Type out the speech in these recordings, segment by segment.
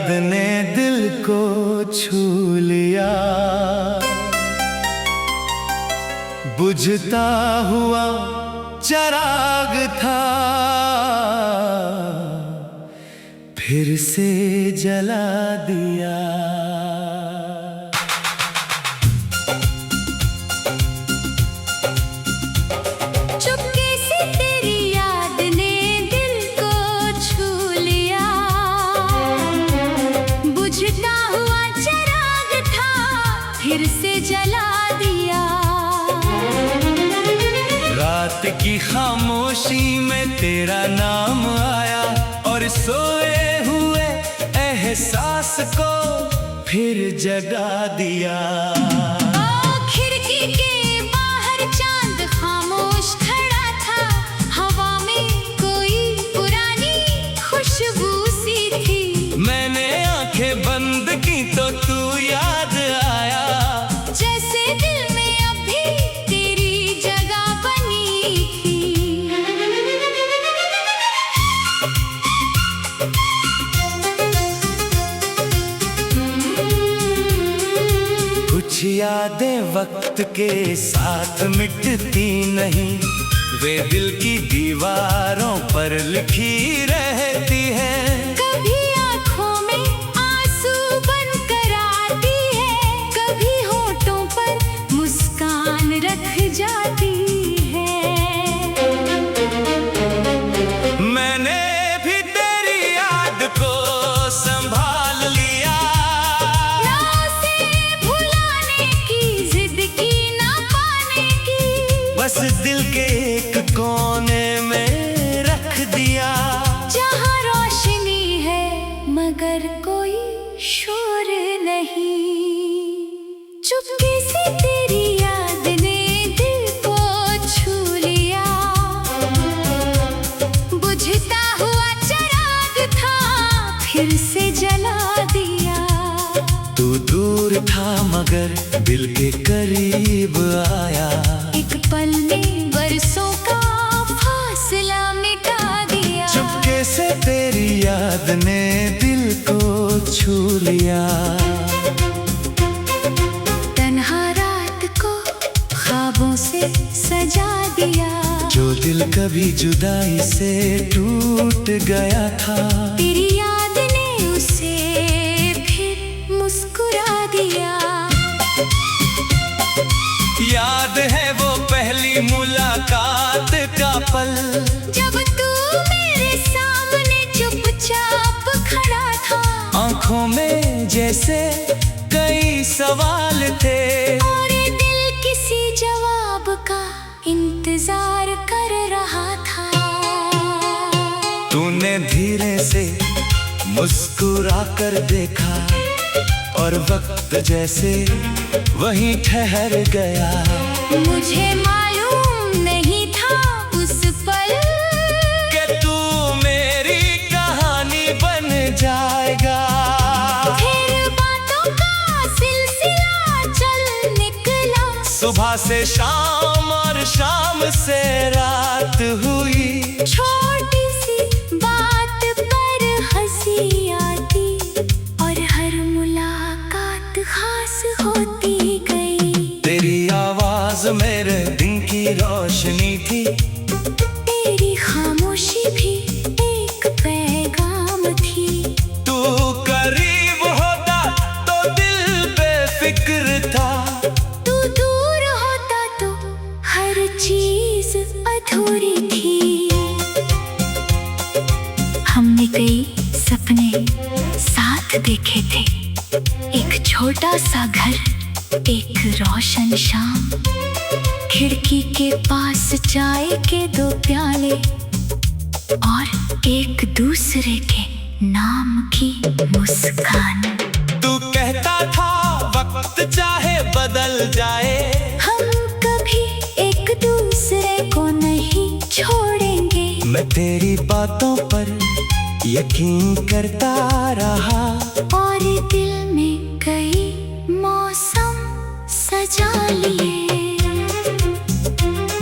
याद ने दिल को छू लिया, बुझता हुआ चिराग था, फिर से जला दिया। चुपके से तेरी याद ने दिल को छू लिया, बुझता हुआ चिराग था, फिर से जला दिया। रात की खामोशी में तेरा नाम आया और सोए हुए एहसास को फिर जगा दिया। खिड़की के बाहर चांद खामोश खड़ा था, हवा में कोई पुरानी खुशबू सी थी। मैंने आंखें बंद की तो तू याद आया, जैसे दिल में अभी तेरी जगह बनी थी। कुछ यादें वक्त के साथ मिटती नहीं, वे दिल की दीवारों पर लिखी रहती हैं। कभी आँखों में आंसू बनकर आती है, कभी होठों पर मुस्कान रख जाती है। मैंने भी तेरी याद को संभाल लिया, ना उसे भुलाने की जिद की, ना पाने की, बस दिल के एक कोने में रख दिया। जहाँ रोशनी है मगर कोई शोर नहीं। चुपके से तेरी याद ने दिल को छू लिया, बुझता हुआ चिराग था, फिर से जला दिया। तू दूर था मगर दिल के करीब आया, एक पल में बरसों का फासला मिटा दिया। चुपके से तेरी याद ने दिल को छू लिया। तन्हा रात को ख्वाबों से सजा दिया, जो दिल कभी जुदाई से टूट गया था, तेरी याद ने उसे फिर मुस्कुरा दिया। याद है वो पहली मुलाकात का पल, जब तू मेरे सामने चुपचाप खड़ा था, आंखों में जैसे कई सवाल थे, और ये दिल किसी जवाब का इंतजार कर रहा था। तूने धीरे से मुस्कुरा कर देखा और वक्त जैसे वहीं ठहर गया। मुझे मालूम नहीं था उस पल कि तू मेरी कहानी बन जाएगा। फिर बातों का सिलसिला चल निकला, सुबह से शाम और शाम से रात हुई, छोटी सी बात पर हंसी आती और हर मुलाकात खास होती गई। तेरी आवाज मेरे दिन की रोशनी थी, तेरी खामोशी भी एक पैगाम थी। तू करीब होता तो दिल बेफिक्र था, तू दूर होता तो हर चीज अधूरी थी। हमने कई सपने साथ देखे थे, एक छोटा सा घर, एक रोशन शाम, खिड़की के पास चाय के 2 प्याले और एक दूसरे के नाम की मुस्कान। तू कहता था वक्त चाहे बदल जाए, हम कभी एक दूसरे को नहीं छोड़ेंगे। मैं तेरी बातों पर यकीन करता रहा, और दिल में कई मौसम सजा लिए।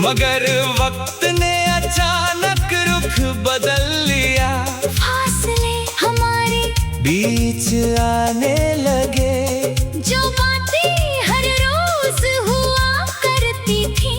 मगर वक्त ने अचानक रुख बदल लिया। फासले हमारे बीच आने लगे। जो बातें हर रोज हुआ करती थी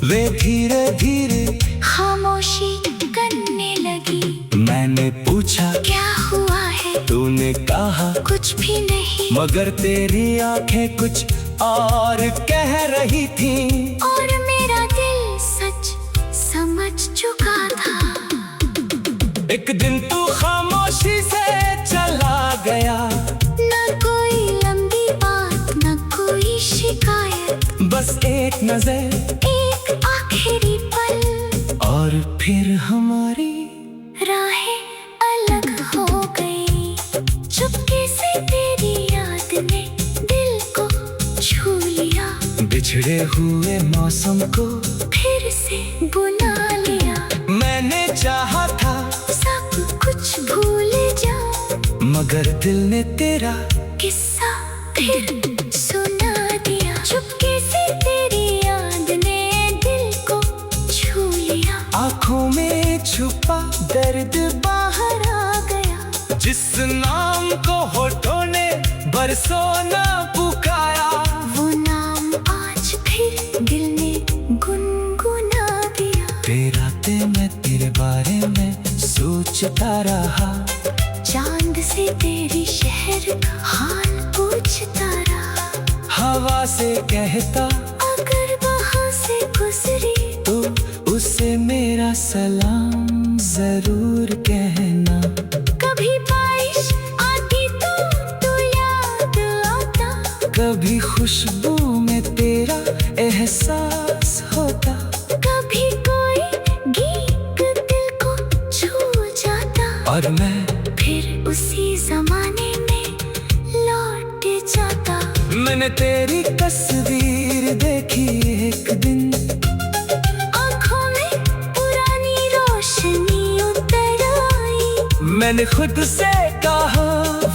वे धीरे धीरे खामोशी करने लगी। मैंने पूछा क्या हुआ है? तूने कहा कुछ भी नहीं। मगर तेरी आंखें कुछ और कह रही थी। और मेरा दिल सच समझ चुका था। एक दिन तू खामोशी से चला गया। न कोई लंबी बात, न कोई शिकायत, बस एक नजर, एक आखिरी पल, और फिर हमारी राहें अलग हो गई। चुपके से तेरी याद ने दिल को छू लिया। बिछड़े हुए मौसम को फिर से बुला लिया। मैंने चाहा था सब कुछ भूल जाऊं, मगर दिल ने तेरा किस्सा फिर सुना दिया। चुपके से तेरी याद ने दिल को छू लिया। आंखों में छुपा दर्द बाहर आ गया। जिस नाम को होठों ने बरसों न पुकारा। वो नाम आज फिर दिल ने गुनगुना दिया। तेरा ते मैं तेरे बारे में सोचता रहा। चांद से तेरी शहर का हाल पूछता रहा। हवा से कहता अगर वहाँ से गुजरी तो उसे मेरा सलाम जरूर कहना। कभी बारिश आती तो याद आता। कभी खुशबू में तेरा एहसास होता। कभी कोई गीत दिल को छू जाता। और मैं फिर उसी जमाने में लौट जाता। मैंने तेरी तस्वीर देखी एक दिन। आँखों में पुरानी रोशनी उतर आई। मैंने खुद से कहा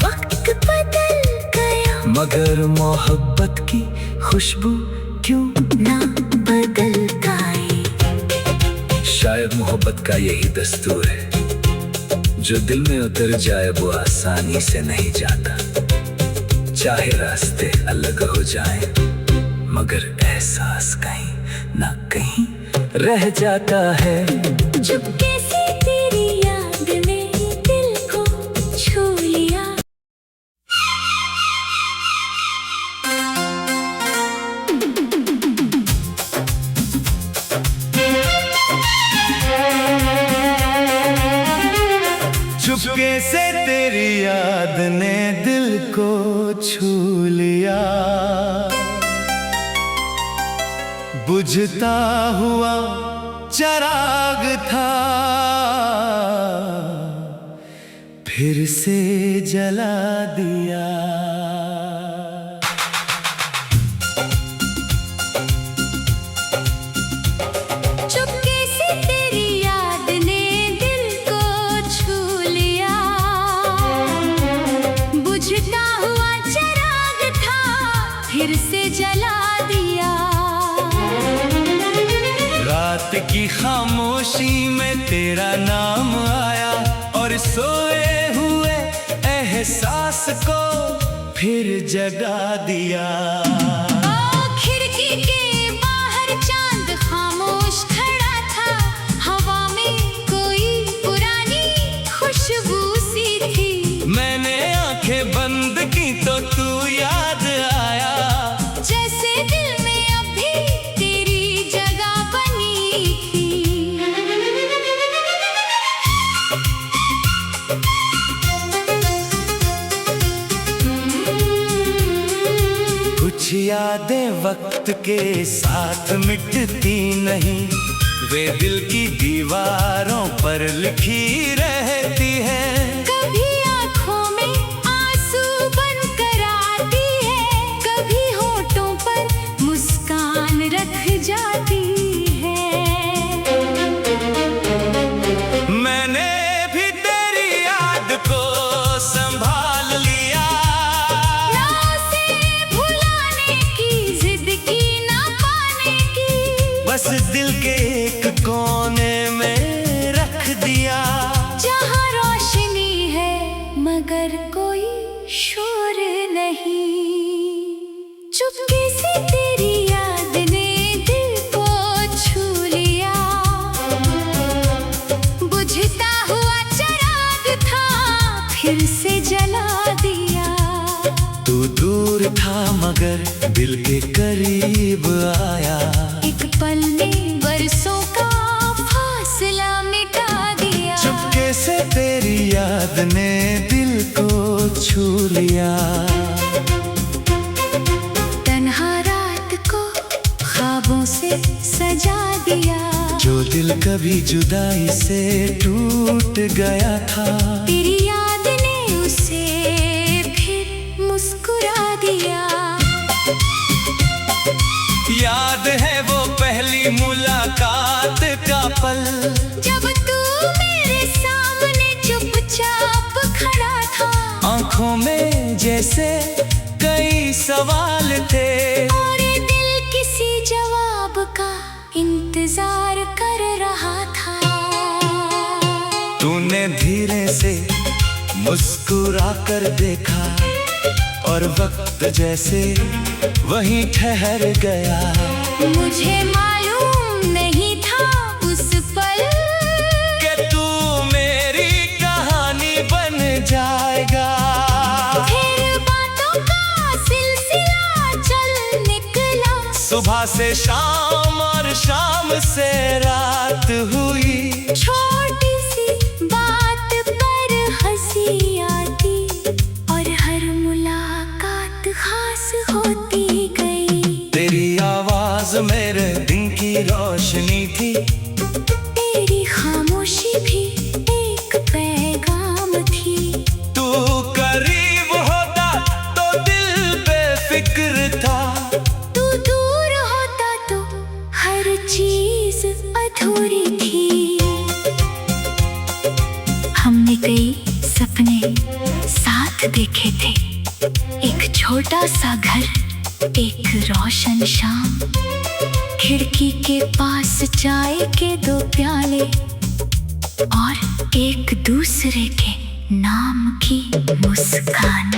वक्त बदल गया, मगर मोहब्बत की खुशबू क्यों ना बदल पाई। शायद मोहब्बत का यही दस्तूर है। जो दिल में उतर जाए वो आसानी से नहीं जाता। चाहे रास्ते अलग हो जाएं, मगर एहसास कहीं ना कहीं रह जाता है। चुपके से तेरी याद ने दिल को छू लिया। चुपके से तेरी याद ने दिल को छू लिया। बुझता हुआ चिराग था, फिर से जला दिया। चुपके से तेरी याद ने दिल को छू लिया। बुझता हुआ चिराग था, फिर से जला दिया। रात की खामोशी में तेरा नाम आया और सोए हुए एहसास को फिर जगा दिया। खिड़की के बाहर चांद खामोश खड़ा था। हवा में कोई पुरानी खुशबू सी थी। मैंने आंखें बंद की तो तू याद आया। जैसे दिल में अभी तेरी जगह बनी थी। कुछ यादें वक्त के साथ मिटती नहीं। वे दिल की दीवारों पर लिखी रहती है। कभी आँखों में आंसू बनकर आती है, कभी होठों पर मुस्कान रख जाती है। मैंने भी तेरी याद को संभाल लिया। ना उसे भुलाने की जिद की, ना पाने की, बस दिल के एक कोने में रख दिया। जहाँ रोशनी है मगर को शोर नहीं। चुपके से तेरी याद ने दिल को छू लिया, बुझता हुआ चिराग था फिर से जला दिया। तू दूर था मगर दिल के करीब आया, एक पल में बरसों का फासला मिटा दिया। चुपके से तेरी याद ने दिल को छू लिया। तन्हा रात को ख्वाबों से सजा दिया, जो दिल कभी जुदाई से टूट गया था, तेरी याद ने उसे फिर मुस्कुरा दिया। याद है वो पहली मुलाकात का पल, जब तू मेरे सामने चुपचाप खड़ा था, आंखों में जैसे कई सवाल थे, और दिल किसी जवाब का इंतजार कर रहा था। तूने धीरे से मुस्कुरा कर देखा और वक्त जैसे वहीं ठहर गया। मुझे मालूम नहीं था उस पल कि तू मेरी कहानी बन जाएगा। फिर बातों का सिलसिला चल निकला, सुबह से शाम और शाम से रात हुई, छोटी सी बात पर हंसी आती और हर मुलाकात खास होती गई। तेरी आवाज मेरे दिन की रोशनी थी, तेरी खामोशी भी एक पैगाम थी। तू करीब होता तो दिल बेफिक्र था, तू दूर होता तो हर चीज अधूरी थी। हमने कई सपने साथ देखे थे, एक छोटा सा घर, एक रोशन शाम, खिड़की के पास चाय के 2 प्याले और एक दूसरे के नाम की मुस्कान।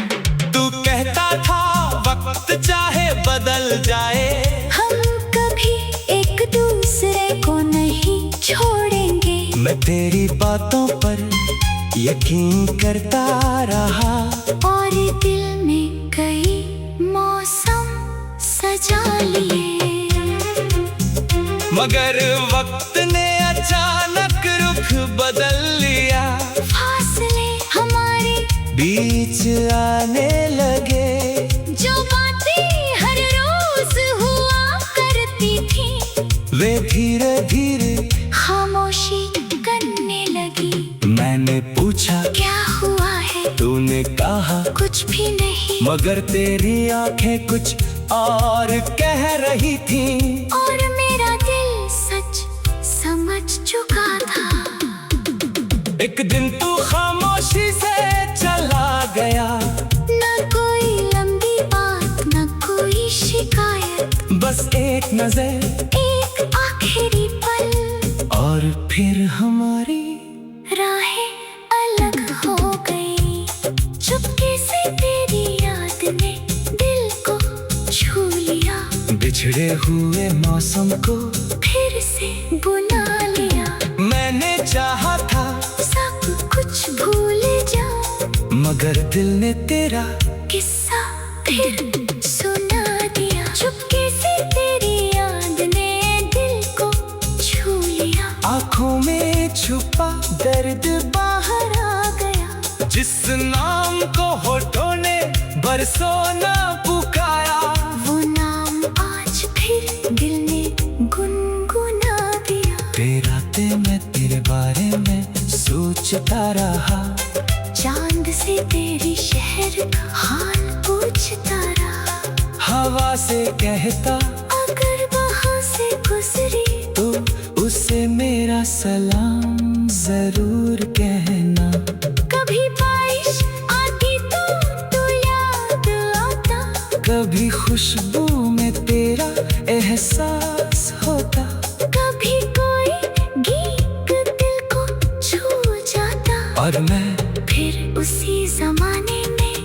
तू कहता था वक्त चाहे बदल जाए, हम कभी एक दूसरे को नहीं छोड़ेंगे। मैं तेरी बातों पर यकीन करता रहा, और दिल में कई मौसम सजा लिए, मगर वक्त ने अचानक रुख बदल लिया। फासले हमारे बीच आने लगे, जो बातें हर रोज हुआ करती थी, वे धीरे धीरे खामोशी करने लगी। मैंने पूछा क्या हुआ है, तूने कहा कुछ भी नहीं, मगर तेरी आंखें कुछ और कह रही थी। और मेरा दिल सच समझ चुका था। एक दिन तू खामोशी से चला गया, न कोई लंबी बात, न कोई शिकायत, बस एक नजर, एक आखिरी पल, और फिर हमारी राहें अलग हो गई। चुपके से तेरी याद ने दिल को छू लिया, बिछड़े हुए मौसम को फिर से बुला लिया। मैंने चाहा था सब कुछ भूल जाऊं, मगर दिल ने तेरा किस्सा फिर सुना दिया। चुपके से तेरी याद ने दिल को छू लिया, आंखों में छुपा दर्द बाहर आ गया। जिस नाम को होठों ने बरसों न पुकारा, वो नाम आज फिर दिल ने गुनगुना दिया। तेरा ते मैं तेरे बारे में सोचता रहा, चांद से तेरी शहर का हाल पूछता रहा। हवा से कहता अगर वहाँ से गुजरी तो उसे मेरा सलाम जरूर कहना। कभी बारिश आती तो याद आता, कभी खुशबू में तेरा एहसास होता, कभी कोई गीत दिल को छू जाता। और मैं फिर उसी जमाने में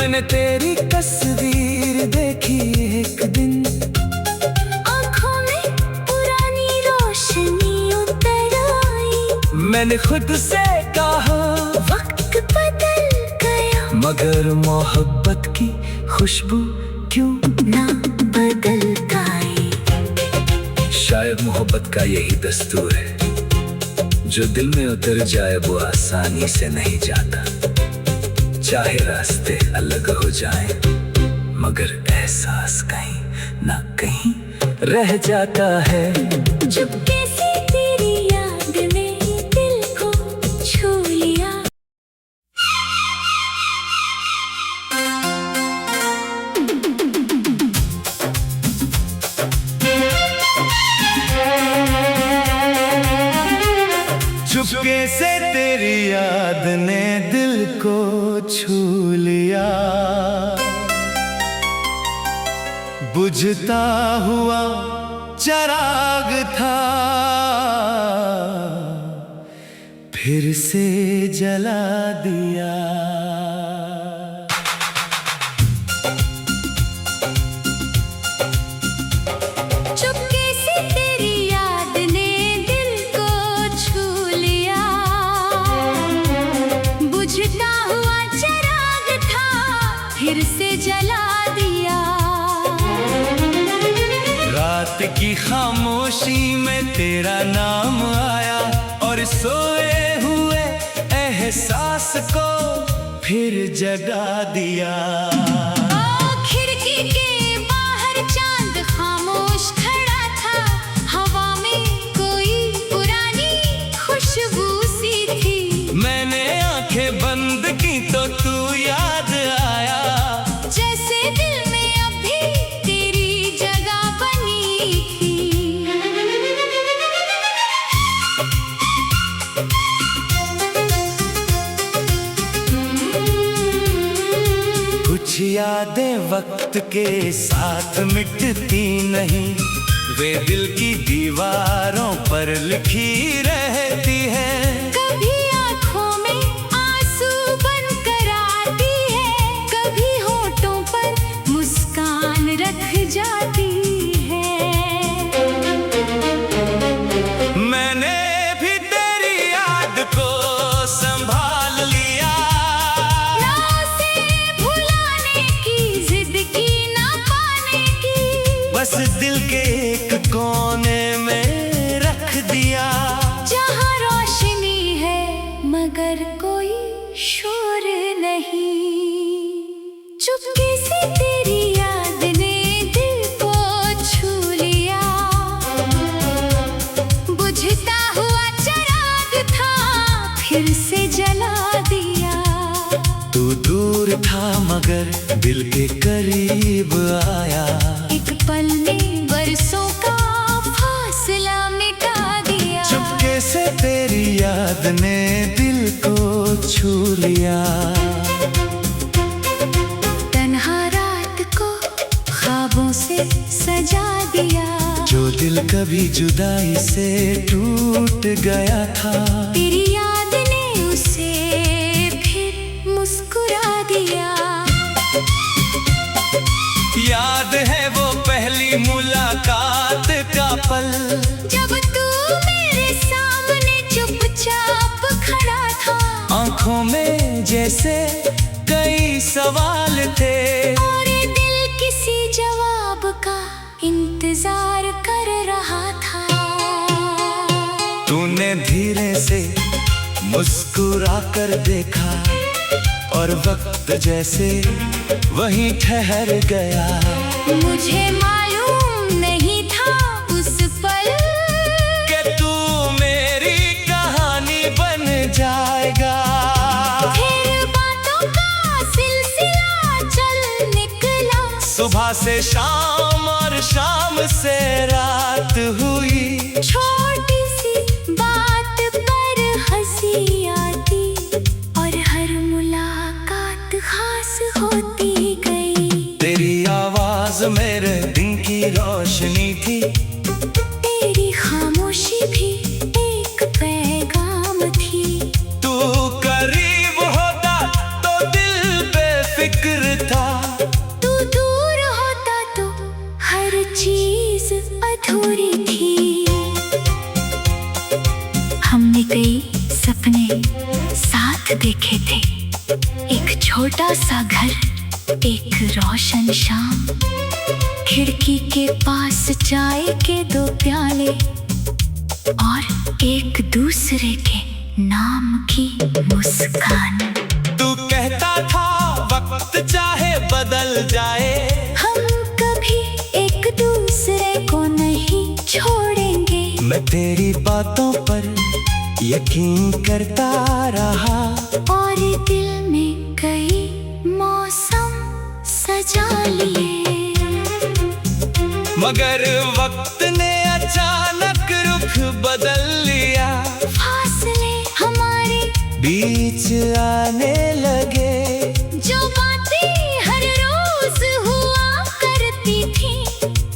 मैंने तेरी तस्वीर देखी एक दिन, आँखों में पुरानी रोशनी उतर आई। मैंने खुद से कहा वक्त बदल गया, मगर मोहब्बत की खुशबू क्यों ना बदल पाई। शायद मोहब्बत का यही दस्तूर है, जो दिल में उतर जाए वो आसानी से नहीं जाता। चाहे रास्ते अलग हो जाएं, मगर एहसास कहीं ना कहीं रह जाता है। चुपके से तेरी याद ने दिल को छू लिया। चुपके से तेरी याद ने दिल को छू लिया, बुझता हुआ चिराग था, फिर से जला दिया। चुपके से तेरी याद ने दिल को छू लिया, बुझता हुआ चिराग था, फिर से जला दिया। रात की खामोशी में तेरा नाम आया, और सोए हुए एहसास को फिर जगा दिया। खिड़की के बाहर चांद खामोश खड़ा था, हवा में कोई पुरानी खुशबू सी थी। मैंने आंखें बंद की तो तू याद आया, जैसे दिल में अभी तेरी जगह बनी थी। कुछ यादें वक्त के साथ मिटती नहीं, वे दिल की दीवारों पर लिखी रहती है। कभी आँखों में आंसू बनकर आती है, कभी होठों पर मुस्कान रख जाती है। मैंने भी तेरी याद को संभाल लिया, ना उसे भुलाने की जिद की, ना पाने की, बस दिल के एक कोने में रख दिया। जहाँ रोशनी है मगर कोई शोर नहीं। चुपके से तेरी याद ने दिल को छू लिया, बुझता हुआ चिराग था, फिर से जला दिया। तू दूर था मगर दिल के करीब आया, एक पल में बरसों का फासला मिटा दिया। चुपके से तेरी याद ने दिल को छू लिया। तन्हा रात को ख्वाबों से सजा दिया, जो दिल कभी जुदाई से टूट गया था, तेरी याद ने उसे फिर मुस्कुरा दिया। याद है वो पहली मुलाकात का पल, जब तू मेरे सामने चुपचाप खड़ा था, आंखों में जैसे कई सवाल थे, और ये दिल किसी जवाब का इंतजार कर रहा था। तूने धीरे से मुस्कुरा कर देखा, और वक्त जैसे वहीं ठहर गया। मुझे मालूम नहीं था उस पल कि तू मेरी कहानी बन जाएगा। फिर बातों का सिलसिला चल निकला, सुबह से शाम और शाम से रात हुई, छोटी सी बात पर हंसी आती, और हर मुलाकात खास होती गई। तेरी आवाज मेरे दिन की रोशनी थी, तेरी खामोशी भी एक पैगाम थी। तू करीब होता तो दिल बेफिक्र एक छोटा सा घर, एक रोशन शाम, खिड़की के पास चाय के 2 प्याले और एक दूसरे के नाम की मुस्कान। तू कहता था वक्त चाहे बदल जाए, हम कभी एक दूसरे को नहीं छोड़ेंगे। मैं तेरी बातों पर यकीन करता रहा और दिल में कई मौसम सजा लिए, मगर वक्त ने अचानक रुख बदल लिया। फासले हमारे बीच आने लगे, जो बातें हर रोज हुआ करती थी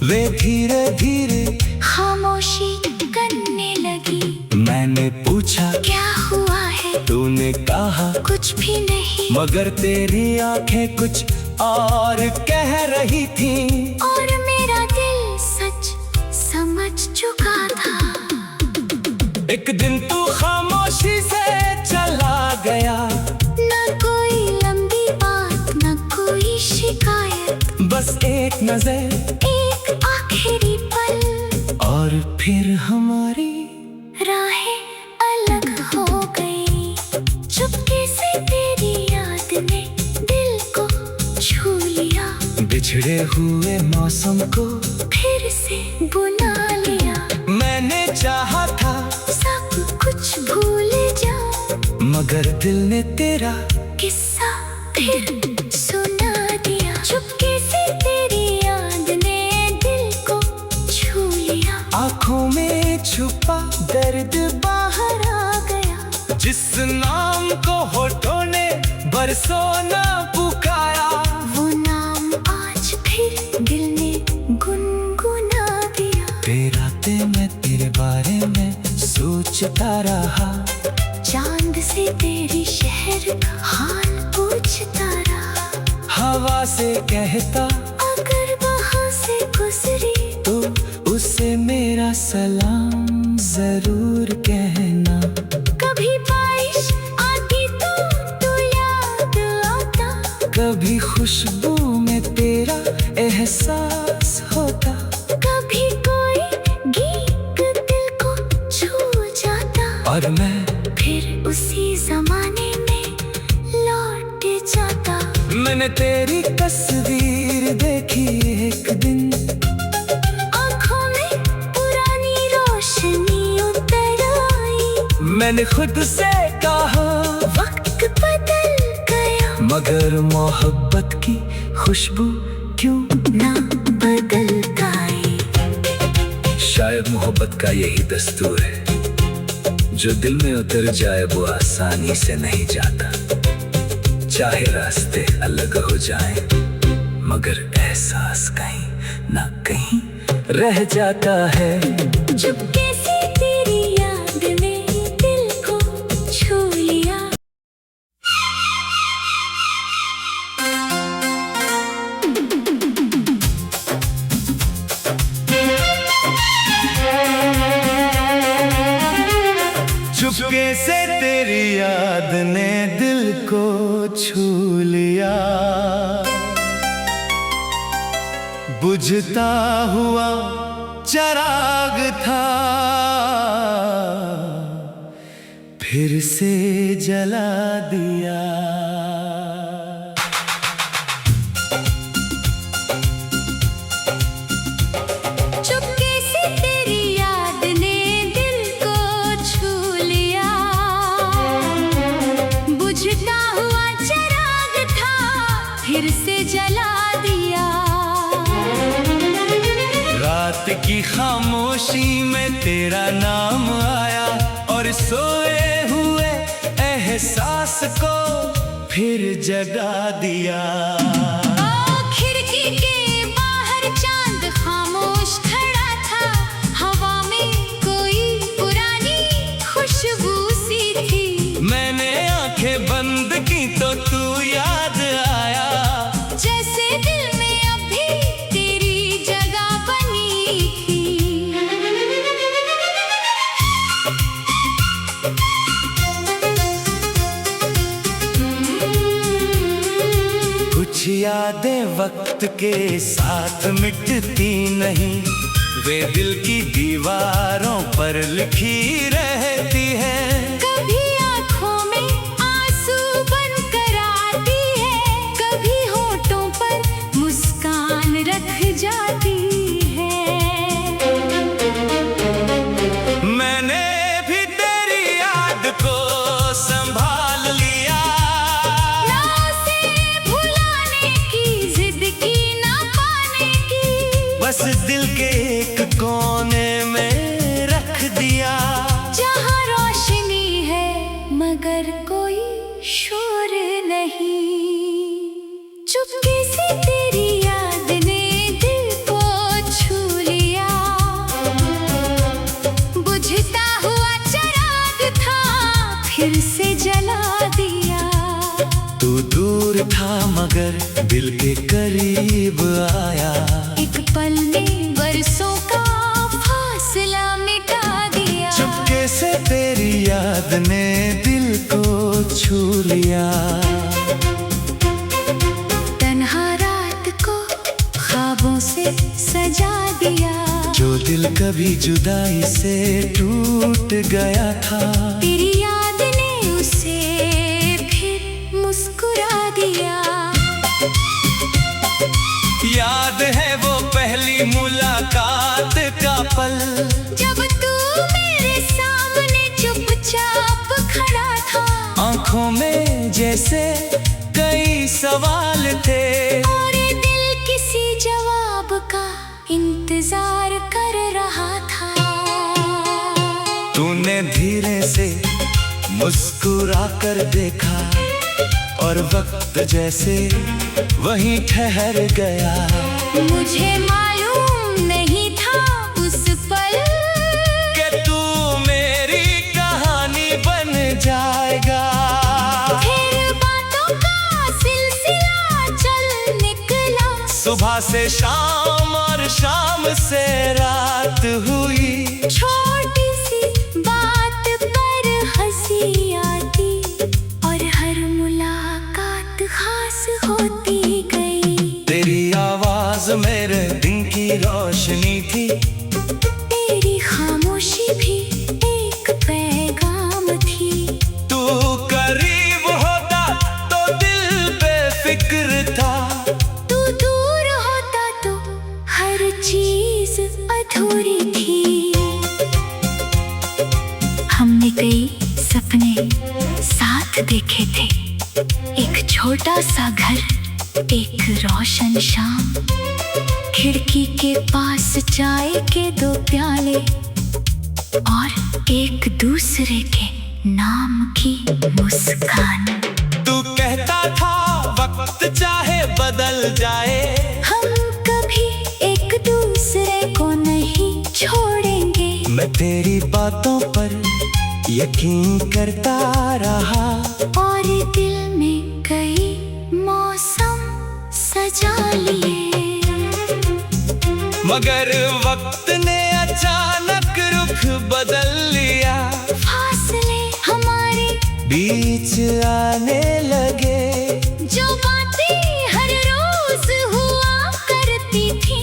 वे धीरे धीरे खामोशी करने लगी। मैंने पूछा क्या हुआ है? तूने कहा कुछ भी नहीं। मगर तेरी आंखें कुछ और कह रही थी, और मेरा दिल सच समझ चुका था। एक दिन तू खामोशी से चला गया, न कोई लंबी बात, न कोई शिकायत, बस एक नजर, एक आखिरी पल, और फिर हमारी राहें अलग हो गई। चुपके से तेरी याद ने दिल को छू लिया, बिछड़े हुए मौसम को फिर से बुला लिया। मैंने चाहा था सब कुछ भूल जाऊं, मगर दिल ने तेरा किस्सा फिर सुना दिया। चुपके से तेरी याद ने दिल को छू लिया, आंखों में छुपा दर्द बाहर आ गया। जिस नाम को होठों ने बरसों न पुकारा, वो नाम आज फिर दिल ने गुनगुना दिया। तेरा ते मैं तेरे बारे में सोचता रहा, चांद से तेरी शहर का हाल पूछता रहा। हवा से कहता अगर वहाँ से गुजरी तो उसे मेरा सलाम जरूर कहना। कभी बारिश आती तो याद आता, कभी खुशबू में तेरा एहसास होता, कभी कोई गीत दिल को छू जाता, और मैं फिर उसी जमाने में लौट जाता। मैंने तेरी तस्वीर देखी एक दिन, आँखों में पुरानी रोशनी उतर आई। मैंने खुद से कहा वक्त बदल गया, मगर मोहब्बत की खुशबू क्यों ना बदल पाई। शायद मोहब्बत का यही दस्तूर है, जो दिल में उतर जाए वो आसानी से नहीं जाता। चाहे रास्ते अलग हो जाएं, मगर एहसास कहीं ना कहीं रह जाता है। चुपके से तेरी याद ने दिल को छू लिया। चुपके से तेरी याद ने दिल को छू लिया, बुझता हुआ चिराग था, फिर से जला दिया। चुपके से तेरी याद ने दिल को छू लिया, बुझता हुआ चिराग था, फिर से जला दिया। रात की खामोशी में तेरा नाम आया, और सोए हुए एहसास को फिर जगा दिया। खिड़की के बाहर चांद खामोश खड़ा था, हवा में कोई पुरानी खुशबू सी थी। मैंने आंखें बंद की तो तू याद आया, जैसे दिल में अभी तेरी जगह बनी थी। यादें वक्त के साथ मिटती नहीं, वे दिल की दीवारों पर लिखी रहती है। कभी आँखों में आंसू बनकर आती है, कभी होठों पर मुस्कान रख जाती है। मैंने भी तेरी याद को संभाल लिया, ना उसे भुलाने की जिद की, ना पाने की, बस दिल के एक कोने में रख दिया। जहाँ रोशनी है मगर कोई शोर नहीं, चुपके से तेरी याद ने दिल को छू लिया। बुझता हुआ चिराग था फिर से जला दिया। तू दूर था मगर दिल के करीब आया, एक पल में बरसों का फासला मिटा दिया। चुपके से तेरी याद ने दिल को छू लिया। तन्हा रात को ख्वाबों से सजा दिया, जो दिल कभी जुदाई से टूट गया था, तेरी याद ने उसे फिर मुस्कुरा दिया। याद है वो पहली मुलाकात का पल, जब तू मेरे सामने चुपचाप खड़ा था, आंखों में जैसे कई सवाल थे, और ये दिल किसी जवाब का इंतजार कर रहा था। तूने धीरे से मुस्कुरा कर देखा, और वक्त जैसे वहीं ठहर गया। मुझे मालूम नहीं था उस पल कि तू मेरी कहानी बन जाएगा। फिर बातों का सिलसिला चल निकला, सुबह से शाम और शाम से रात हुई, छोटी सी बात पर हंसी आती, और हर मुलाकात खास होती गई। तेरी आवाज मेरे दिन की रोशनी थी, तेरी खामोशी भी एक पैगाम थी। तू करीब होता तो दिल बेफिक्र था, तू दूर होता तो हर चीज अधूरी थी। हमने कई सपने साथ देखे थे, एक छोटा सा घर, एक रोशन शाम, खिड़की के पास चाय के 2 प्याले, और एक दूसरे के नाम की मुस्कान। तू कहता था वक्त चाहे बदल जाए, हम कभी एक दूसरे को नहीं छोड़ेंगे। मैं तेरी बातों पर यकीन करता रहा, और दिल में कई मौसम सजा लिए, मगर वक्त ने अचानक रुख बदल लिया। फासले हमारे बीच आने लगे, जो बातें हर रोज हुआ करती थी,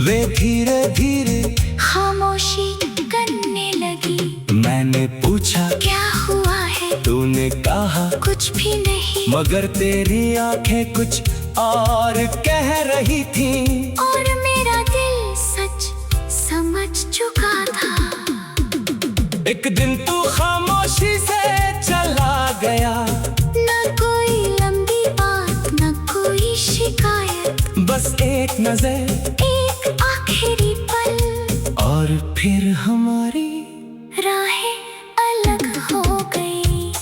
वे धीरे धीरे खामोशी करने लगी। मैंने पूछा क्या हुआ है, तूने कहा कुछ भी नहीं, मगर तेरी आंखें कुछ और कह रही थी। और मेरा दिल सच समझ चुका था। एक दिन तू खामोशी से चला गया, न कोई लंबी बात, न कोई शिकायत, बस एक नजर, एक आखिरी पल, और फिर हमारी राहें अलग हो गई।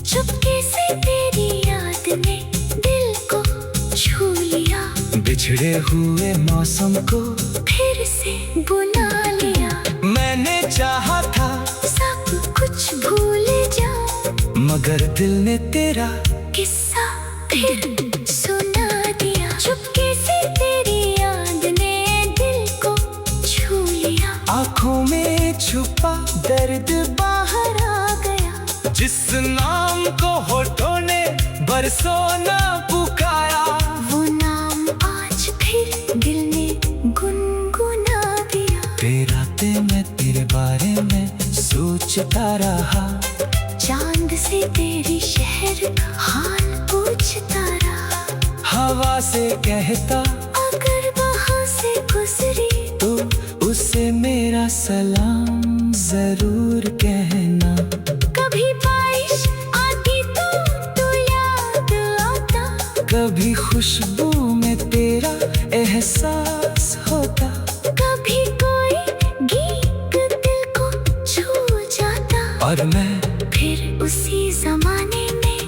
चुपके से तेरी याद ने दिल को छू लिया, बिछड़े हुए मौसम को फिर से बुला लिया। मैंने चाहा था सब कुछ भूल जाऊं, मगर दिल ने तेरा किस्सा फिर सुना दिया। चुपके से तेरी याद ने दिल को छू लिया, आंखों में छुपा दर्द बाहर आ गया। जिस नाम को होठों ने बरसों न पुकारा, वो नाम सोचता रहा, चांद से तेरे शहर का हाल पूछता रहा। हवा से कहता अगर वहाँ से गुजरी तो उसे मेरा सलाम जरूर कहना। कभी बारिश आती तो याद आता, कभी खुशबू में तेरा एहसास होता, कभी कोई गीत दिल को छू जाता, और मैं फिर उसी जमाने में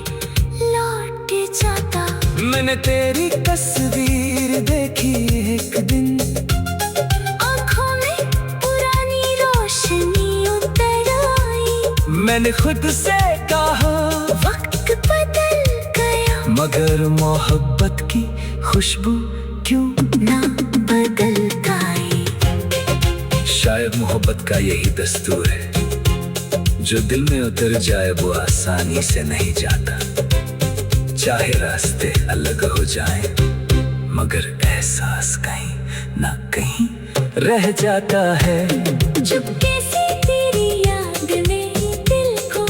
लौट जाता। मैंने तेरी तस्वीर देखी एक दिन, आँखों में पुरानी रोशनी उतर आई। मैंने खुद से कहा वक्त बदल गया, मगर मोहब्बत की खुशबू क्यों ना बदल पाई। शायद मोहब्बत का यही दस्तूर है, जो दिल में उतर जाए वो आसानी से नहीं जाता। चाहे रास्ते अलग हो जाएं, मगर एहसास कहीं ना कहीं रह जाता है। चुपके से तेरी याद ने दिल को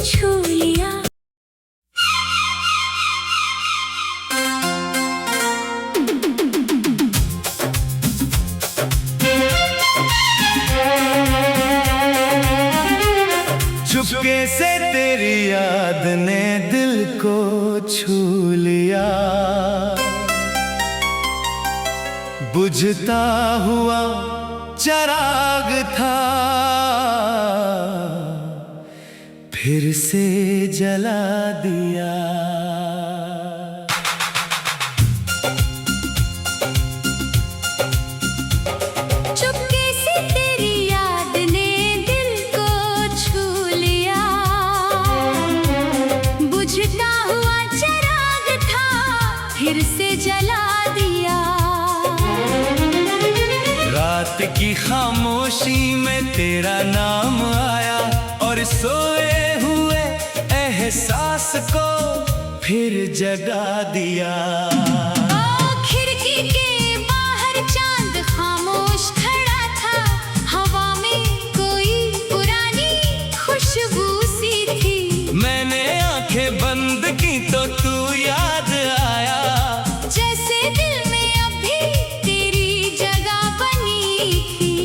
छू लिया। चुपके से तेरी याद ने दिल को छू लिया, बुझता हुआ चिराग था, फिर से जला दिया। चुपके से तेरी याद ने दिल को छू लिया, बुझता हुआ चिराग था, फिर से जला दिया। रात की खामोशी में तेरा नाम आया, और सोए हुए एहसास को फिर जगा दिया। खिड़की के बाहर चांद खामोश खड़ा था, हवा में कोई पुरानी खुशबू सी थी। मैंने आंखें बंद की तो तू याद आया, जैसे दिल में अभी तेरी जगह बनी थी।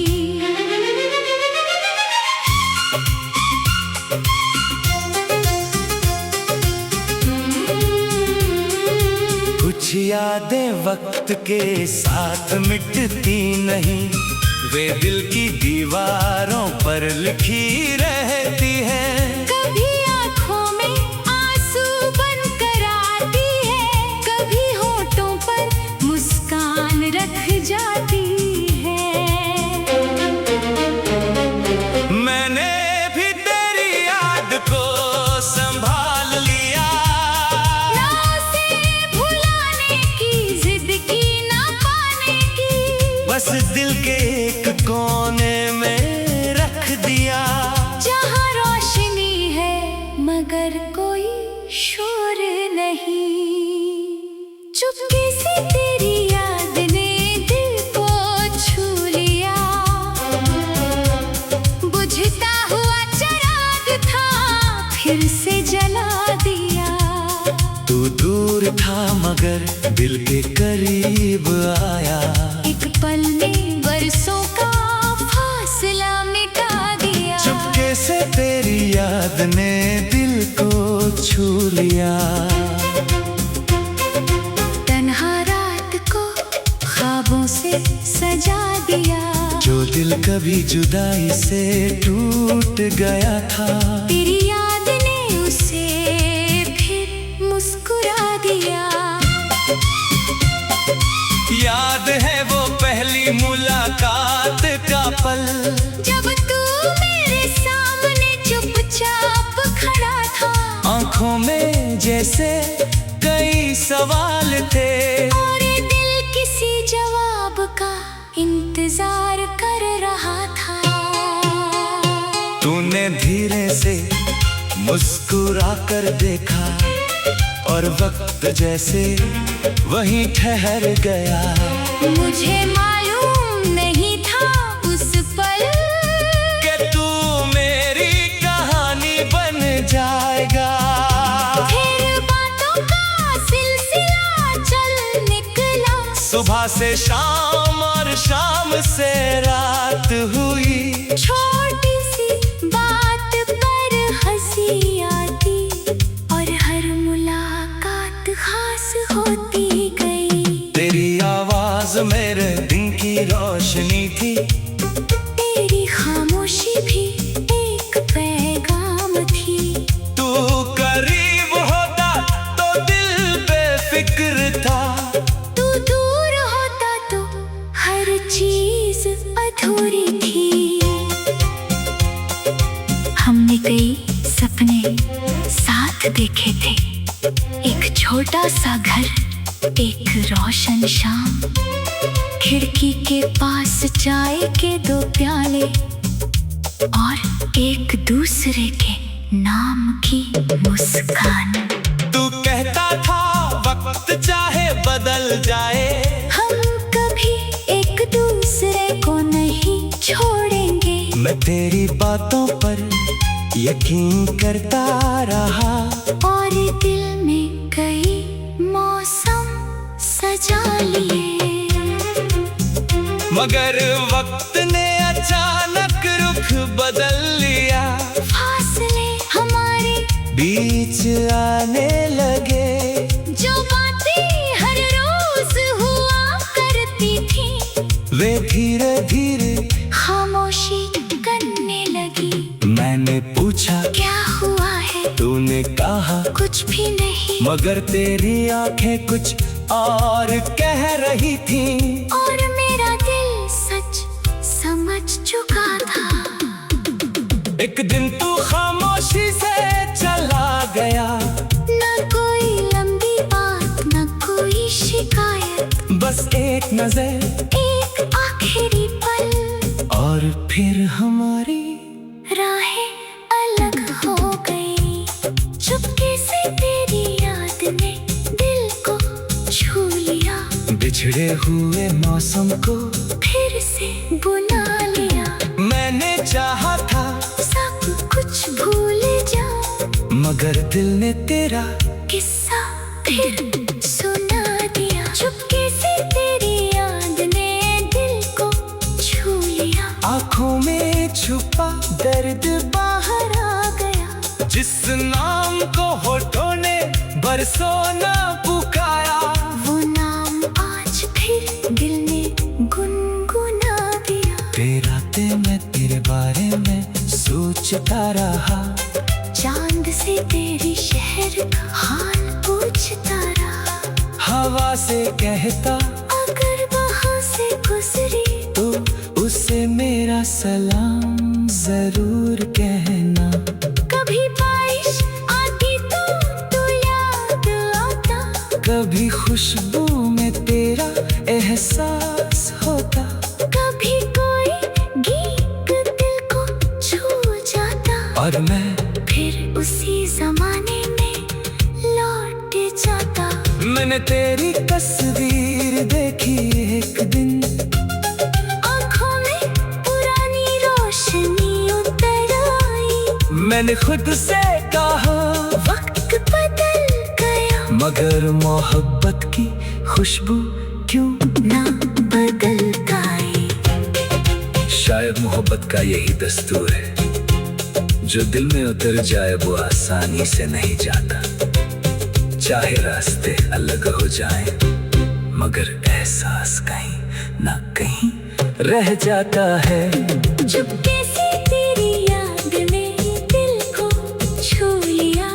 कुछ यादें वक्त के साथ मिटती नहीं, वे दिल की दीवारों पर लिखी रहती हैं। कभी आँखों में आंसू बनकर आती है, कभी होठों पर मुस्कान रख जाती है। मैंने भी तेरी याद को संभाल लिया, ना उसे भुलाने की जिद की, ना पाने की, बस दिल के एक कोने में रख दिया। जहाँ रोशनी है मगर कोई शोर नहीं। चुपके से तेरी याद ने दिल को छू लिया, बुझता हुआ चिराग था, फिर से जला दिया। तू दूर था मगर दिल के करीब आया, एक पल में बरसों का फासला मिटा दिया। चुपके से तेरी याद ने दिल को छू लिया। तन्हा रात को ख्वाबों से सजा दिया, जो दिल कभी जुदाई से टूट गया था, तेरी याद ने उसे फिर मुस्कुरा दिया। याद है वो पहली मुलाकात का पल, जब तू मेरे सामने चुपचाप खड़ा था, आंखों में जैसे कई सवाल थे, और दिल किसी जवाब का इंतजार कर रहा था। तूने धीरे से मुस्कुरा कर देखा, और वक्त जैसे वहीं ठहर गया। मुझे मालूम नहीं था उस पल कि तू मेरी सुबह से शाम और शाम से रात हुई। छोटी सी बात पर हंसी आती और हर मुलाकात खास होती गई। तेरी आवाज मेरे दिन की रोशनी थी, तेरी खामोशी भी एक पैगाम थी। तू करीब होता तो दिल बेफिक्र था, तू दूर होता तो हर चीज अधूरी थी। हमने कई सपने साथ देखे थे, एक छोटा सा घर, एक रोशन शाम, खिड़की के पास चाय के 2 प्याले और एक दूसरे के नाम की मुस्कान। तू कहता था वक्त चाहे बदल जाए, हम कभी एक दूसरे को नहीं छोड़ेंगे। मैं तेरी बातों पर यकीन करता रहा और दिल में कई मौसम सजा लिए। मगर वक्त ने अचानक रुख बदल लिया, फासले हमारे बीच आने लगे। जो बातें हर रोज हुआ करती थी, वे धीरे धीरे खामोशी करने लगी। मैंने पूछा क्या हुआ है, तूने कहा कुछ भी नहीं। मगर तेरी आंखें कुछ और कह रही थी। और मेरा दिल सच समझ चुका था। एक दिन तू खामोशी से चला गया, न कोई लंबी बात, न कोई शिकायत, बस एक नजर, एक आखिरी पल, और फिर हमारी राहें अलग हो गई। चुपके से तेरी याद ने दिल को छू लिया, बिछड़े हुए मौसम को फिर से बुला लिया। मैंने चाहा था सब कुछ भूल जाऊं, मगर दिल ने तेरा किस्सा फिर सुना दिया। चुपके से तेरी याद ने दिल को छू लिया, आंखों में छुपा दर्द बाहर आ गया। जिस नाम को होठों ने बरसों न पुकारा, वो नाम आज फिर दिल ने गुनगुना दिया। तेरा ते मैं तेरे बारे में सोचता रहा, चांद से तेरे शहर का हाल पूछता रहा। हवा से कहता अगर वहाँ से गुजरी तो उसे मेरा सलाम जरूर कहना। कभी बारिश आती तो याद आता, कभी खुशबू में तेरा एहसास होता, कभी कोई गीत दिल को छू जाता, और मैं फिर उसी जमाने में लौट जाता। मैंने तेरी तस्वीर देखी एक दिन, आँखों में पुरानी रोशनी उतर आई। मैंने खुद से कहा वक्त बदल गया, मगर मोहब्बत की खुशबू क्यों ना बदल पाई। शायद मोहब्बत का यही दस्तूर है, जो दिल में उतर जाए वो आसानी से नहीं जाता। चाहे रास्ते अलग हो जाएं, मगर एहसास कहीं ना कहीं रह जाता है। चुपके से तेरी याद ने दिल को छू लिया।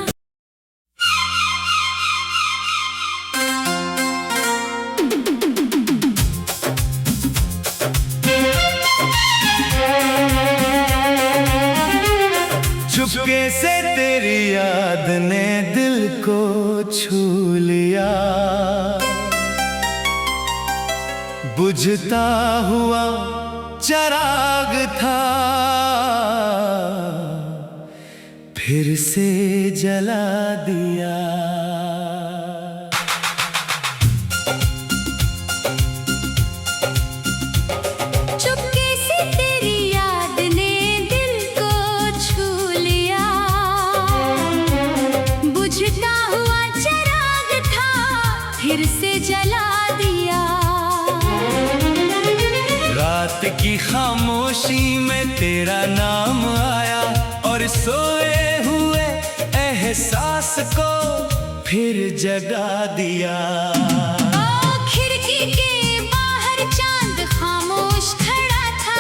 चुपके से तेरी याद ने दिल को छू लिया, बुझता हुआ चराग था, फिर से जला दिया। चुपके से तेरी याद ने दिल को छू लिया, बुझता हुआ चिराग था, फिर से जला दिया। रात की खामोशी में तेरा नाम आया और सोए हुए एहसास को फिर जगा दिया। खिड़की के बाहर चांद खामोश खड़ा था,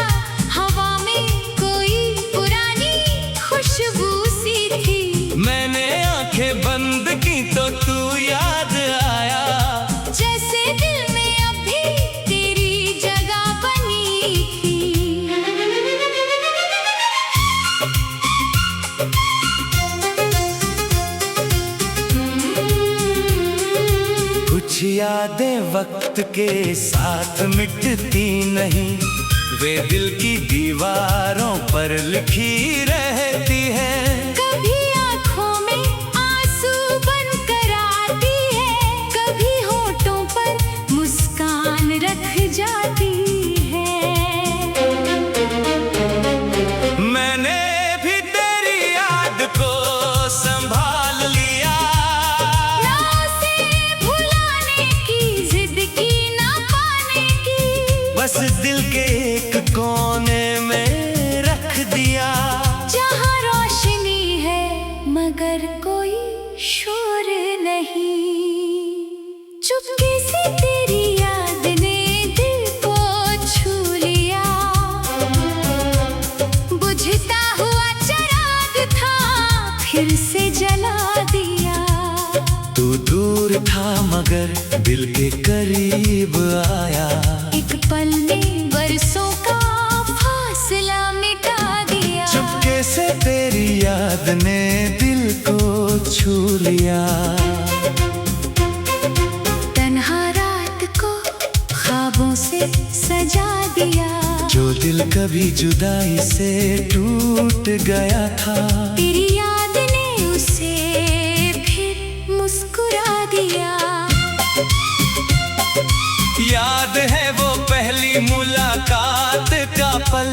हवा में कोई पुरानी खुशबू सी थी। मैंने आंखें बंद की तो तू याद आया, जैसे दिल में अभी तेरी जगह बनी थी। कुछ यादें वक्त के साथ मिटती नहीं, वे दिल की दीवारों पर लिखी रहती है। कभी आँखों में आंसू बनकर आती है, कभी होठों पर मुस्कान रख जाती है। मैंने भी तेरी याद को संभाल लिया, ना उसे भुलाने की जिद की, ना पाने की, बस दिल के एक कोने में रख दिया। जहाँ रोशनी है मगर कोई शोर नहीं। चुपके से तेरी याद ने दिल को छू लिया, बुझता हुआ चिराग था फिर से जला दिया। तू दूर था मगर दिल के करीब आया, एक पल में बरसों का फासला मिटा दिया। चुपके से तेरी याद ने दिल को छू लिया। तन्हा रात को ख्वाबों से सजा दिया, जो दिल कभी जुदाई से टूट गया था, तेरी याद ने उसे फिर मुस्कुरा दिया। याद है वो पहली मुलाकात का पल,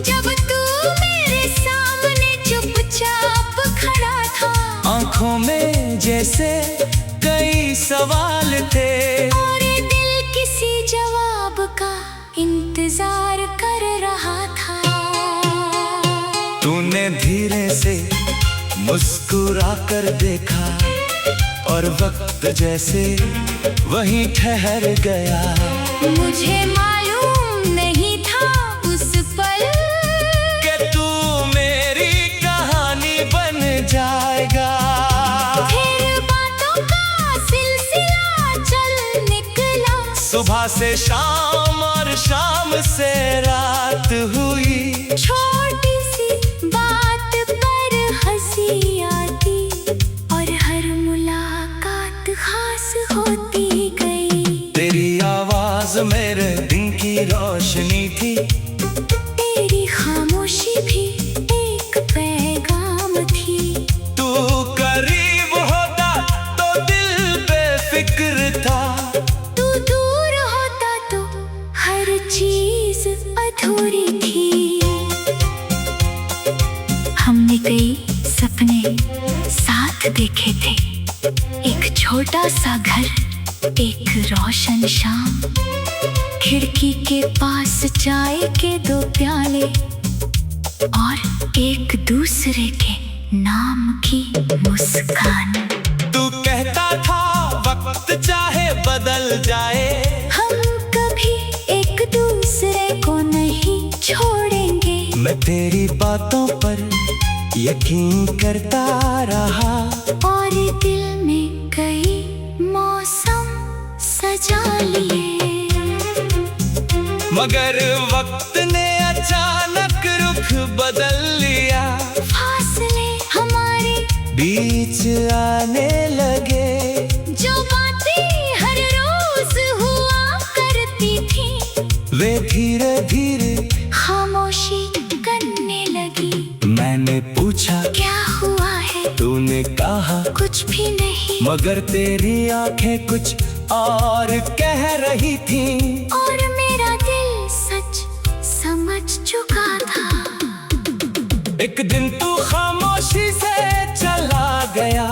जब तू मेरे सामने चुपचाप खड़ा था, आंखों में जैसे कई सवाल थे, और ये दिल किसी जवाब का इंतजार कर रहा था। तूने धीरे से मुस्कुरा कर देखा और वक्त जैसे वहीं ठहर गया। मुझे मालूम नहीं था उस पल कि तू मेरी कहानी बन जाएगा। फिर बातों का सिलसिला चल निकला, सुबह से शाम और शाम से रात हुई, छोटी सी बात पर हंसी आती और हर मुलाकात खास होती गई। तेरी आवाज मेरे दिन की रोशनी थी, तेरी खामोशी भी एक पैगाम थी। तू करीब होता तो दिल बेफिक्र था, तू दूर होता तो हर चीज अधूरी थी। हमने कई सपने साथ देखे थे, एक छोटा सा घर, एक रोशन शाम, खिड़की के पास चाय के 2 प्याले और एक दूसरे के नाम की मुस्कान। तू कहता था वक्त चाहे बदल जाए, हम कभी एक दूसरे को नहीं छोड़ेंगे। मैं तेरी बातों पर यकीन करता रहा, और दिल में कई मौसम सजा लिए। मगर वक्त ने अचानक रुख बदल लिया, फासले हमारे बीच आने लगे। जो बातें हर रोज हुआ करती थी, वे धीरे धीरे खामोशी करने लगी। मैंने पूछा क्या हुआ है, तूने कहा कुछ भी नहीं। मगर तेरी आंखें कुछ और कह रही थी, और मेरा दिल सच समझ चुका था। एक दिन तू खामोशी से चला गया,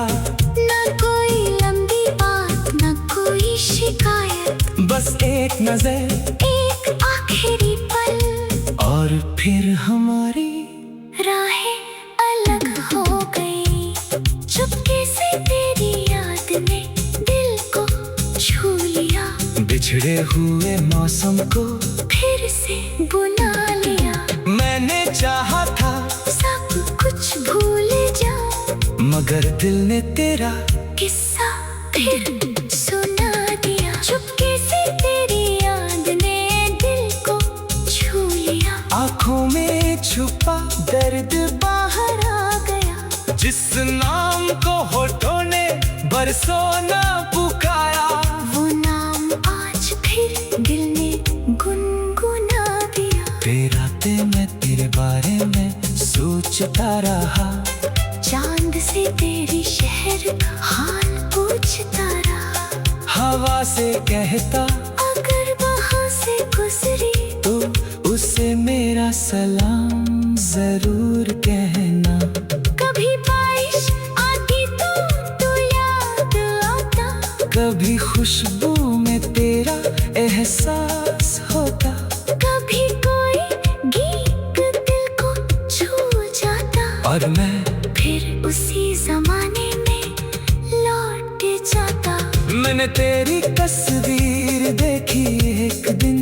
न कोई लंबी बात, न कोई शिकायत, बस एक नजर, एक आखिरी पल, और फिर हमारी राहें अलग हो गई। चुपके से तेरी याद ने दिल को छू लिया, बिछड़े हुए मौसम को फिर से बुला लिया। मैंने चाहा था सब कुछ भूल जाऊं, मगर दिल ने तेरा किस्सा फिर सुना दिया। चुपके से तेरी याद ने दिल को छू लिया, आंखों में छुपा दर्द बाहर आ गया। जिस नाम को होठों ने बरसों न पुकारा, वो नाम आज फिर दिल ने गुनगुना दिया। तेरा ते मैं तेरे बारे में सोचता रहा, चांद से तेरी शहर का हाल पूछता रहा। हवा से कहता अगर वहाँ से गुजरी तो उसे मेरा सलाम जरूर कहना। कभी बारिश आती तो याद आता, कभी खुशबू में तेरा एहसास होता, कभी कोई गीत दिल को छू जाता, और मैं फिर उसी जमाने में लौट जाता। मैंने तेरी तस्वीर देखी एक दिन,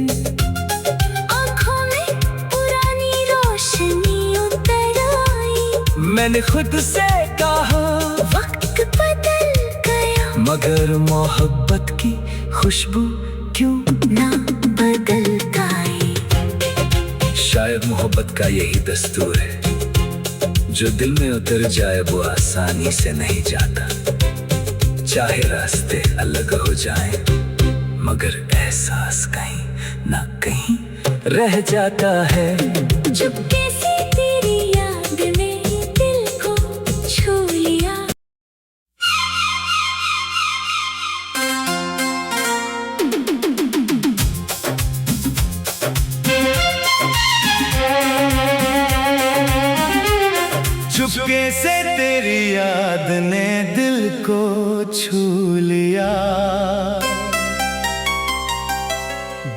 आँखों में पुरानी रोशनी उतर आई। मैंने खुद से कहा वक्त बदल गया, मगर मोहब्बत की खुशबू क्यों ना बदल पाई। शायद मोहब्बत का यही दस्तूर है, जो दिल में उतर जाए वो आसानी से नहीं जाता। चाहे रास्ते अलग हो जाएं, मगर एहसास कहीं ना कहीं रह जाता है। चुपके से तेरी याद ने दिल को छू लिया। चुपके से तेरी याद ने दिल को छू लिया,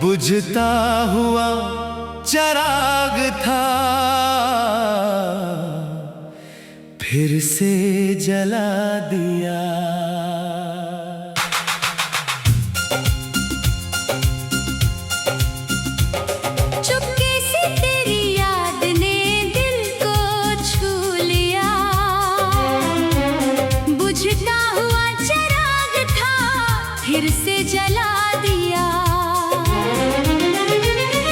बुझता हुआ चिराग था, फिर से जला दिया। चुपके से तेरी याद ने दिल को छू लिया, बुझता हुआ चिराग था, फिर से जला दिया।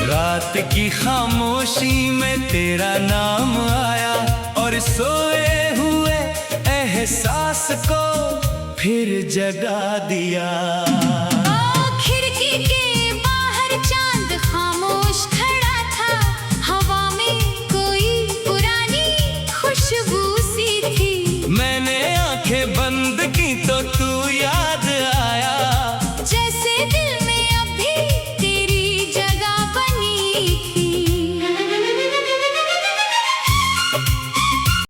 रात की खामोशी में तेरा नाम आया, और सोए हुए एहसास को फिर जगा दिया।